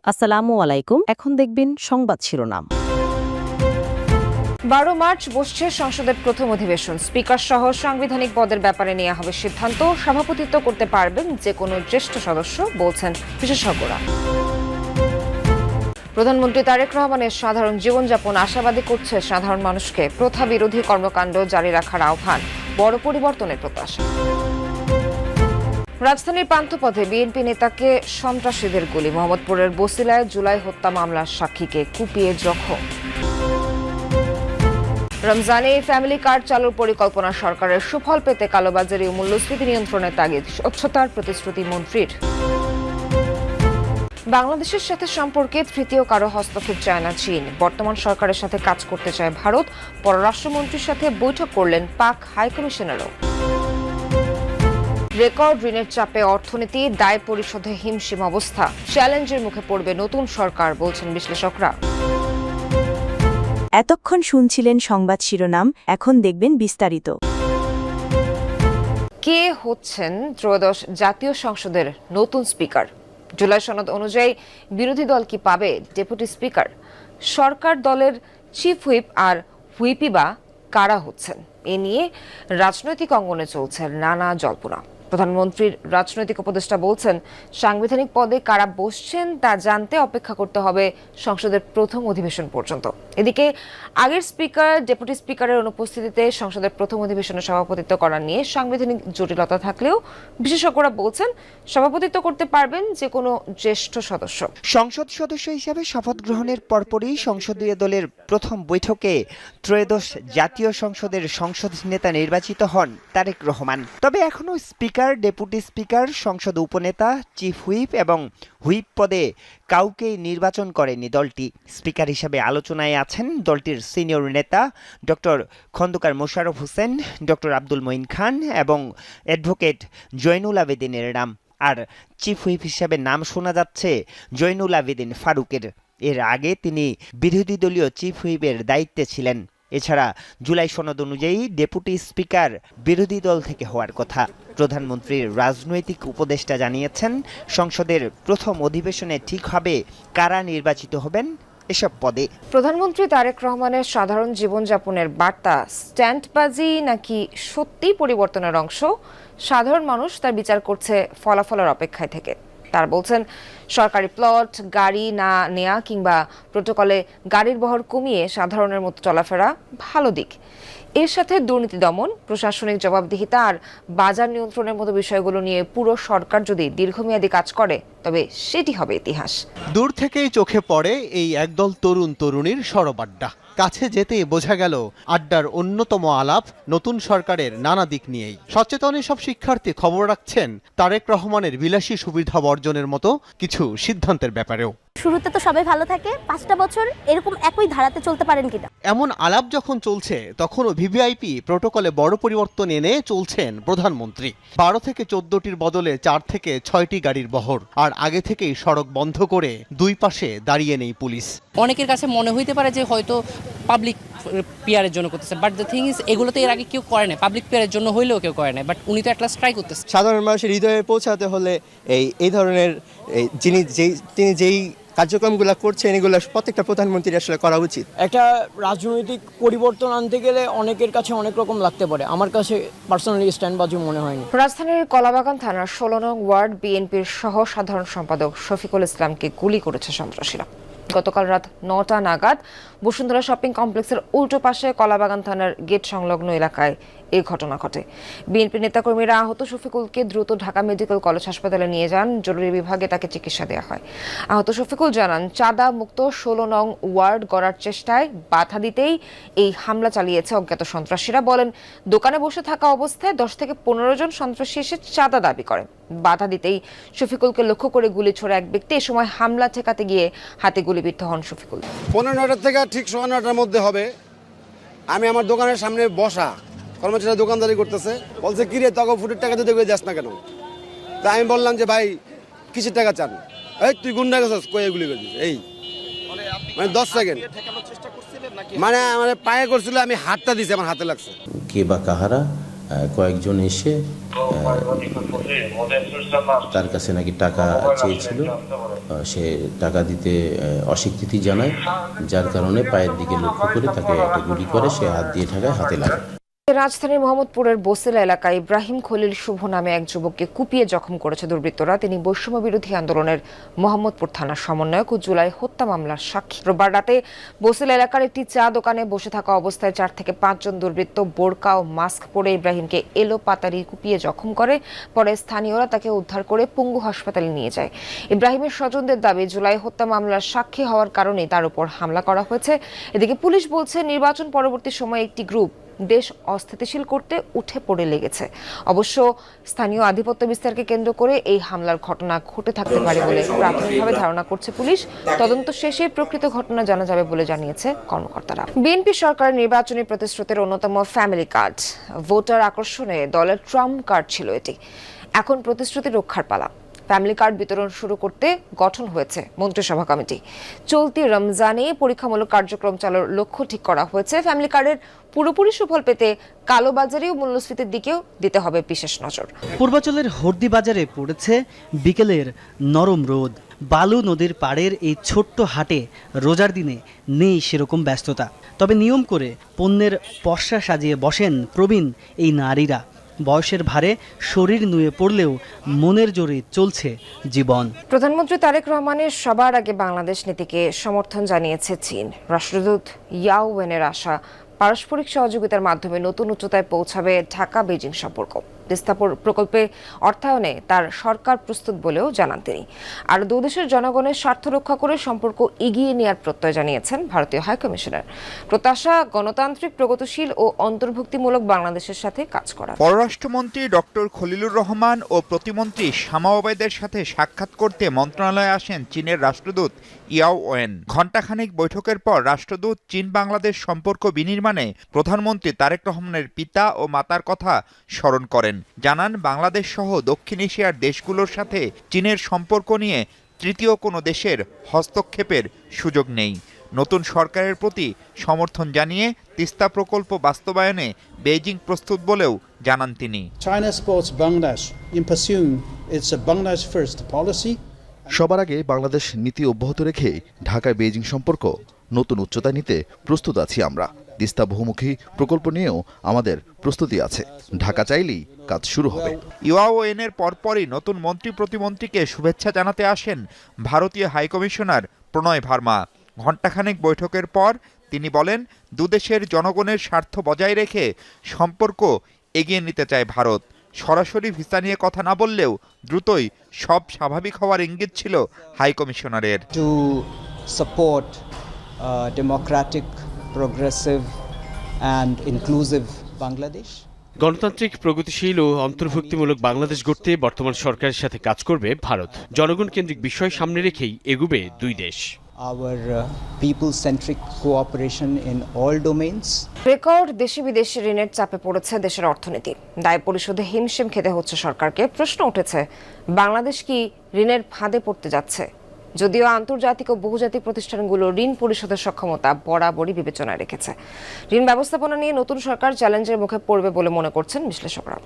আসসালামু আলাইকুম। এখন দেখবেন সংবাদ শিরোনাম। 12 মার্চ বসছে সংসদের প্রথম অধিবেশন। স্পিকার সহ সাংবিধানিক পদের ব্যাপারে নেওয়া হবে সিদ্ধান্ত। সভাপতিত্ব করতে পারবেন যে কোনো জ্যেষ্ঠ সদস্য, বলছেন বিশেষজ্ঞরা। প্রধানমন্ত্রী তারেক রহমানের সাধারণ জীবনযাপন আশাবাদী করছে সাধারণ মানুষকে। প্রথা বিরোধী কর্মকাণ্ড জারি রাখার আহ্বান, বড় পরিবর্তনের প্রত্যাশা। রাজধানীর পান্থপথে বিএনপি নেতাকে সন্ত্রাসীদের গুলি। মোহাম্মদপুরের বসিলায় জুলাই হত্যা মামলার সাক্ষীকে কুপিয়ে জখম। রমজানে ফ্যামিলি কার্ড চালুর পরিকল্পনা সরকারের। সুফল পেতে কালোবাজারি ও মূল্যস্ফীতি নিয়ন্ত্রণের তাগিদ, স্বচ্ছতার প্রতিশ্রুতি মন্ত্রীর। বাংলাদেশের সাথে সম্পর্কে তৃতীয় কারো হস্তক্ষেপ চায় না চীন। বর্তমান সরকারের সাথে কাজ করতে চায় ভারত। পররাষ্ট্রমন্ত্রীর সাথে বৈঠক করলেন পাক হাইকমিশনারও। রেকর্ড ঋণের চাপে অর্থনীতি, দায় পরিশোধে হিমশিম অবস্থা। চ্যালেঞ্জের মুখে পড়বে নতুন সরকার, বলছেন বিশ্লেষকরা। এতক্ষণ শুনছিলেন সংবাদ শিরোনাম, এখন দেখবেন বিস্তারিত। কে হচ্ছেন ত্রয়োদশ জাতীয় সংসদের নতুন স্পিকার? জুলাই সনদ অনুযায়ী বিরোধী দল কি পাবে ডেপুটি স্পিকার? সরকার দলের চিফ হুইপ আর হুইপি বা কারা হচ্ছেন? এ নিয়ে রাজনৈতিক অঙ্গনে চলছে নানা জল্পনা। প্রধানমন্ত্রীর রাজনৈতিক উপদেষ্টা বলছেন, সাংবিধানিক পদে কারা বসছেন তা জানতে অপেক্ষা করতে হবে সংসদের প্রথম অধিবেশন পর্যন্ত। এদিকে আগের স্পিকার, ডেপুটি স্পিকারের অনুপস্থিতিতে সংসদের প্রথম অধিবেশনে সভাপতিত্ব করা নিয়ে সাংবিধানিক জটিলতা থাকলেও বিশেষজ্ঞরা বলছেন সভাপতিত্ব করতে পারবেন যে কোনো জ্যেষ্ঠ সদস্য। সংসদ সদস্য হিসেবে শপথ গ্রহণের পরপরই সংসদীয় দলের প্রথম বৈঠকে ত্রয়োদশ জাতীয় সংসদের সংসদ নেতা নির্বাচিত হন তারেক রহমান। তবে এখনও স্পিকার, ডেপুটি স্পিকার, সংসদ উপনেতা, চিফ হুইপ এবং হুইপ পদে কাউকেই নির্বাচন করেনি দলটি। স্পিকার হিসেবে আলোচনায় আছেন দলটির সিনিয়র নেতা ডক্টর খন্দকার মোশাররফ হোসেন, ডক্টর আব্দুল মঈন খান এবং অ্যাডভোকেট জয়নুল আবেদিনের নাম। আর চিফ হুইপ হিসেবে নাম শোনা যাচ্ছে জয়নুল আবেদিন ফারুকের। এর আগে তিনি বিরোধী দলীয় চিফ হুইপের দায়িত্বে ছিলেন। এছাড়া জুলাই সনদ অনুযায়ী ডেপুটি স্পিকার বিরোধী দল থেকে হওয়ার কথা। প্রধানমন্ত্রীর রাজনৈতিক উপদেষ্টা জানিয়েছেন, সংসদের প্রথম অধিবেশনে ঠিক হবে কারা নির্বাচিত হবেন এসব পদে। প্রধানমন্ত্রী তারেক রহমানের সাধারণ জীবনযাপনের বার্তা স্ট্যান্ডবাজি নাকি সত্যি পরিবর্তনের অংশ? সাধারণ মানুষ তার বিচার করছে ফলাফলের অপেক্ষায় থেকে। তারা বলছেন, সরকারি প্লট, গাড়ি না নেয়া কিংবা প্রোটোকলে গাড়ির বহর কমিয়ে সাধারণের মতো চলাফেরা ভালো দিক। এর সাথে দুর্নীতি দমন, প্রশাসনিক জবাবদিহিতা আর বাজার নিয়ন্ত্রণের মতো বিষয়গুলো নিয়ে পুরো সরকার যদি দীর্ঘমেয়াদী কাজ করে তবে সেটি হবে ইতিহাস। দূর থেকেই চোখে পড়ে এই একদল তরুণ তরুণীর সরব আড্ডা। কাছে যেতেই বোঝা গেল আড্ডার অন্যতম আলাপ নতুন সরকারের নানা দিক নিয়েই। সচেতন সব শিক্ষার্থী খবর রাখছেন তারেক রহমানের বিলাসী সুবিধা বর্জনের মতো কিছু সিদ্ধান্তের ব্যাপারেও। শুরুতে তো সবাই ভালো থাকে, 5টা বছর এরকম একই ধারাতে চলতে পারেন কিনা। এমন আলাপ যখন চলছে তখনও ভিভিআইপি প্রোটোকলে বড় পরিবর্তন এনে চলছেন প্রধানমন্ত্রী। 12 থেকে 14টির বদলে 4 থেকে 6টি গাড়ির বহর। আর আগে থেকেই সড়ক বন্ধ করে দুই পাশে দাঁড়িয়ে নেই পুলিশ। অনেকের কাছে মনে হইতে পারে যে হয়তো পাবলিক পিয়ারের জন্য করতেছে, বাট দ্য থিং ইজ এগুলো তো এর আগে কেউ করে না। পাবলিক পিয়ারের জন্য হইলেও কেউ করে না, বাট উনি তো একটা ট্রাই করতেছে। সাধারণ মানুষের হৃদয়ে পৌঁছাতে হলে এই ধরনের তিনি যেই কার্যক্রমগুলো করছেন এগুলো প্রত্যেকটা প্রধানমন্ত্রীর আসলে করা উচিত। একটা রাজনৈতিক পরিবর্তন আনতে গেলে অনেকের কাছে অনেক রকম লাগতে পারে, আমার কাছে পার্সোনালি স্ট্যান্ডবাজি মনে হয়নি। রাজধানীর কলাবাগান থানার 16 নং ওয়ার্ড বিএনপির সহ সাধারণ সম্পাদক শফিকুল ইসলামকে গুলি করেছে সন্ত্রাসীরা। গতকাল রাত 9টা নাগাদ বসুন্ধরা শপিং কমপ্লেক্সের উল্টো পাশে কলাবাগান থানার গেট সংলগ্ন এলাকায় এই ঘটনা ঘটে। বিএনপি নেতাকর্মীরা আহত শফিকুলকে দ্রুত ঢাকা মেডিকেল কলেজ হাসপাতালে নিয়ে যান। জরুরি বিভাগে তাকে চিকিৎসা দেওয়া হয়। আহত শফিকুল জানান, চাঁদা মুক্ত 16 নং ওয়ার্ড গড়ার চেষ্টায় বাধা দিতেই এই হামলা চালিয়েছে অজ্ঞাত সন্ত্রাসীরা। বলেন, দোকানে বসে থাকা অবস্থায় 10 থেকে 15 জন সন্ত্রাসী এসে চাঁদা দাবি করে। বাধা দিতেই শফিকুলকে লক্ষ্য করে গুলি ছোড়ে এক ব্যক্তি। এ সময় হামলা ঠেকাতে গিয়ে হাতে গুলিবিদ্ধ হন শফিকুল। 15টা থেকে ঠিক 9:15টার মধ্যে হবে। আমি আমার দোকানের সামনে বসা, কর্মচারীরা দোকানদারি করতেছে, বলছে কিরে তখন ফুটের টাকা দিতে যাস না কেন? তা আমি বললাম যে ভাই কিসের টাকা চান? এই তুই গুন্ডা গেছিস, কই এগুলি করছিস? এই মানে 10 সেকেন্ড মানে আমার পায়ে করছিল, আমি হাতটা দিছি, আমার হাতে লাগছে। কে বা কাহারা কয়েকজন এসে তার কাছে নাকি টাকা চেয়েছিল, সে টাকা দিতে অস্বীকৃতি জানায়, যার কারণে পায়ের দিকে লক্ষ্য করে তাকে একটা গুলি করে, সে হাত দিয়ে ঠেকায়, হাতে লাগে। রাজধানীর মোহাম্মদপুরের বসিলা এলাকায় ইব্রাহিম খলিল শুভ নামে এক যুবককে কুপিয়ে জখম করেছে দুর্বৃত্তরা। তিনি বৈষম্য বিরোধী আন্দোলনের মোহাম্মদপুর থানার সমন্বয়ক ও জুলাই হত্যা মামলার সাক্ষী। রোববার রাতে বসিলা এলাকার একটি চা দোকানে বসে থাকা অবস্থায় 4 থেকে 5 জন দুর্বৃত্ত বোরকা ও মাস্ক পরে ইব্রাহিমকে এলো পাতারি কুপিয়ে জখম করে। পরে স্থানীয়রা তাকে উদ্ধার করে পঙ্গু হাসপাতালে নিয়ে যায়। ইব্রাহিমের স্বজনদের দাবি, জুলাই হত্যা মামলার সাক্ষী হওয়ার কারণেই তার উপর হামলা করা হয়েছে। এদিকে পুলিশ বলছে, নির্বাচন পরবর্তী সময়ে একটি গ্রুপ দেশ অস্থিতিশীল করতে উঠে পড়ে লেগেছে। অবশ্য স্থানীয় আধিপত্য বিস্তারকে কেন্দ্র করে এই হামলার ঘটনা ঘটে থাকতে পারে বলে প্রাথমিকভাবে ধারণা করছে পুলিশ। তদন্ত শেষে প্রকৃত ঘটনা জানা যাবে বলে জানিয়েছে কর্মকর্তারা। বিএনপি সরকারের নির্বাচনী প্রতিশ্রুতির অন্যতম ফ্যামিলি কার্ড, ভোটার আকর্ষণে দলের ট্রাম্প কার্ড ছিল এটি। এখন প্রতিশ্রুতি রক্ষার পালা। ফ্যামিলি কার্ড বিতরণ শুরু করতে গঠন হয়েছে মন্ত্রিসভা কমিটি। চলতি রমজানে পরীক্ষামূলক কার্যক্রম চালুর লক্ষ্য ঠিক করা হয়েছে। ফ্যামিলি কার্ডের পুরোপুরি সুফল পেতে কালোবাজারি ও মূল্যস্ফীতির দিকেও দিতে হবে বিশেষ নজর। পূর্বাঞ্চলের হর্দি বাজারে পড়েছে বিকেলের নরম রোদ। বালু নদীর পাড়ের এই ছোট্ট হাটে রোজার দিনে নেই সেরকম ব্যস্ততা। তবে নিয়ম করে পণ্যের পসরা সাজিয়ে বসেন প্রবীণ এই নারীরা। বয়সের ভারে শরীর নুয়ে পড়লেও মনের জোরে চলছে জীবন। প্রধানমন্ত্রী তারেক রহমানের সবার আগে বাংলাদেশ নীতিকে সমর্থন জানিয়েছে চীন। রাষ্ট্রদূত ইয়াও ওয়েনের আশা, পারস্পরিক সহযোগিতার মাধ্যমে নতুন উচ্চতায় পৌঁছাবে ঢাকা বেজিং সম্পর্ক। তিস্তা প্রকল্পে অর্থায়নে তার সরকার প্রস্তুত বলেও জানান তিনি। আর দুই দেশের জনগণের স্বার্থ রক্ষা করে সম্পর্ক এগিয়ে নেওয়ার প্রত্যয় জানিয়েছেন ভারতীয় হাইকমিশনার। প্রত্যাশা, গণতান্ত্রিক, প্রগতিশীল ও অন্তর্ভুক্তিমূলক বাংলাদেশের সাথে কাজ করা। পররাষ্ট্রমন্ত্রী ডক্টর খলিলুর রহমান ও প্রতিমন্ত্রী শামা ওবায়দের সাথে সাক্ষাৎ করতে মন্ত্রণালয়ে আসেন চীনের রাষ্ট্রদূত ইয়াও ওয়েন। ঘণ্টাখানেক বৈঠকের পর রাষ্ট্রদূত চীন বাংলাদেশ সম্পর্ক বিনির্মাণে প্রধানমন্ত্রী তারেক রহমানের পিতা ও মাতার কথা স্মরণ করেন। জানান, বাংলাদেশ সহ দক্ষিণ এশিয়ার দেশগুলোর সাথে চীনের সম্পর্ক নিয়ে তৃতীয় কোনো দেশের হস্তক্ষেপের সুযোগ নেই। নতুন সরকারের প্রতি সমর্থন জানিয়ে তিস্তা প্রকল্প বাস্তবায়নে বেইজিং প্রস্তুত বলেও জানান তিনি। China supports Bangladesh in pursuing its Bangladesh first policy. সবার আগে বাংলাদেশ নীতি অব্যাহত রেখে ঢাকায় বেইজিং সম্পর্ক নতুন উচ্চতায় নিতে প্রস্তুত আছি আমরা। তিস্তা বহুমুখী প্রকল্প নিয়েও আমাদের প্রস্তুতি আছে। ঢাকা চাইলেই কাজ শুরু হবে। ইউএনের পরপরই নতুন মন্ত্রী প্রতিমন্ত্রীকে শুভেচ্ছা জানাতে আসেন ভারতীয় হাইকমিশনার প্রণয় ভার্মা। ঘণ্টাখানেক বৈঠকের পর তিনি বলেন, দুদেশের জনগণের স্বার্থ বজায় রেখে সম্পর্ক এগিয়ে নিতে চায় ভারত। সরাসরি ভিসা নিয়ে কথা না বললেও দ্রুতই সব স্বাভাবিক হওয়ার ইঙ্গিত ছিল হাইকমিশনারের। To support democratic, progressive and inclusive Bangladesh. গণতান্ত্রিক, প্রগতিশীল ও অন্তর্ভুক্তিমূলক বাংলাদেশ গড়তে বর্তমান সরকারের সাথে কাজ করবে ভারত। জনগণ কেন্দ্রিক বিষয় সামনে রেখেই এগুবে দুই দেশ। Our people-centric cooperation in all domains. Record দেশি বিদেশি ঋণের চাপে পড়েছে দেশের অর্থনীতি। দায় পরিশোধে হিমশিম খেতে হচ্ছে সরকারকে। প্রশ্ন উঠেছে, বাংলাদেশ কি ঋণের ফাঁদে পড়তে যাচ্ছে? যদিও আন্তর্জাতিক ও বহুজাতিক প্রতিষ্ঠানগুলো ঋণ পরিশোধের সক্ষমতা বরাবরই বিবেচনায় রেখেছে। ঋণ ব্যবস্থাপনা নিয়ে নতুন সরকার চ্যালেঞ্জের মুখে পড়বে বলে মনে করছেন বিশ্লেষকরা।